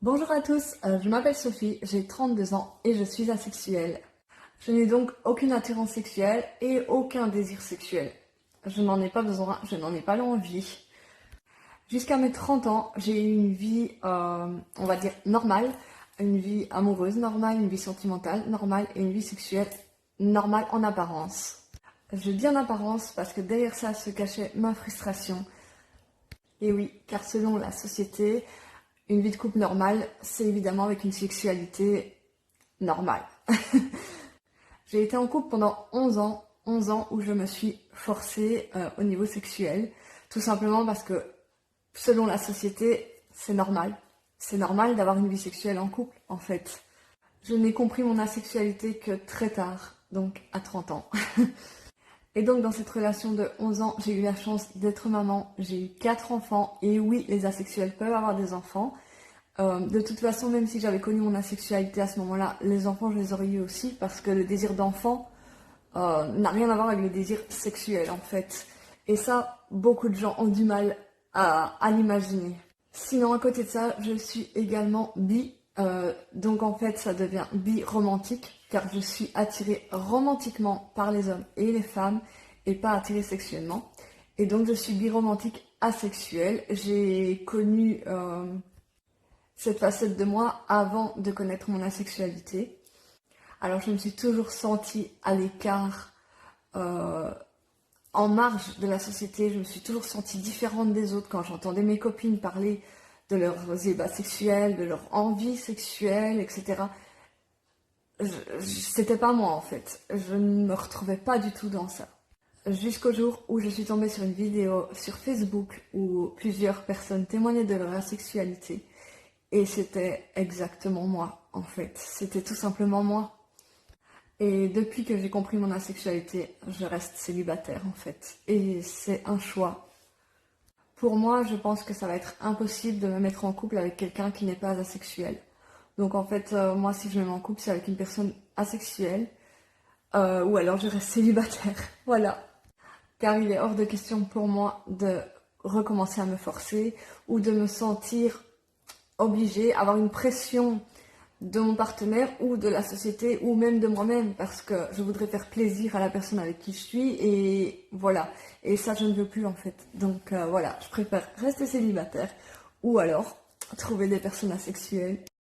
Bonjour à tous, je m'appelle Sophie, j'ai 32 ans et je suis asexuelle. Je n'ai donc aucune attirance sexuelle et aucun désir sexuel. Je n'en ai pas besoin, je n'en ai pas l'envie. Jusqu'à mes 30 ans, j'ai eu une vie, on va dire, normale, une vie amoureuse normale, une vie sentimentale normale et une vie sexuelle normale en apparence. Je dis en apparence parce que derrière ça se cachait ma frustration. Et oui, car selon la société, une vie de couple normale, c'est évidemment avec une sexualité normale. J'ai été en couple pendant 11 ans où je me suis forcée au niveau sexuel, tout simplement parce que selon la société, c'est normal. C'est normal d'avoir une vie sexuelle en couple, en fait. Je n'ai compris mon asexualité que très tard, donc à 30 ans. Et donc dans cette relation de 11 ans, j'ai eu la chance d'être maman, j'ai eu 4 enfants, et oui, les asexuels peuvent avoir des enfants. De toute façon, même si j'avais connu mon asexualité à ce moment-là, les enfants, je les aurais eu aussi, parce que le désir d'enfant n'a rien à voir avec le désir sexuel, en fait. Et ça, beaucoup de gens ont du mal à l'imaginer. Sinon, à côté de ça, je suis également bi. Donc en fait, ça devient bi-romantique, car je suis attirée romantiquement par les hommes et les femmes, et pas attirée sexuellement. Et donc je suis bi-romantique asexuelle. J'ai connu cette facette de moi avant de connaître mon asexualité. Alors je me suis toujours sentie à l'écart, euh, en marge de la société. Je me suis toujours sentie différente des autres quand j'entendais mes copines parler de leurs ébats sexuels, de leur envie sexuelle, etc. C'était pas moi en fait. Je ne me retrouvais pas du tout dans ça. Jusqu'au jour où je suis tombée sur une vidéo sur Facebook où plusieurs personnes témoignaient de leur asexualité. Et c'était exactement moi, en fait. C'était tout simplement moi. Et depuis que j'ai compris mon asexualité, je reste célibataire, en fait. Et c'est un choix. Pour moi, je pense que ça va être impossible de me mettre en couple avec quelqu'un qui n'est pas asexuel. Donc en fait, moi, si je me mets en couple, c'est avec une personne asexuelle. Ou alors je reste célibataire. Voilà. Car il est hors de question pour moi de recommencer à me forcer ou de me sentir obligée, avoir une pression de mon partenaire ou de la société ou même de moi-même parce que je voudrais faire plaisir à la personne avec qui je suis et voilà. Et ça, je ne veux plus en fait. Donc voilà, je préfère rester célibataire ou alors trouver des personnes asexuelles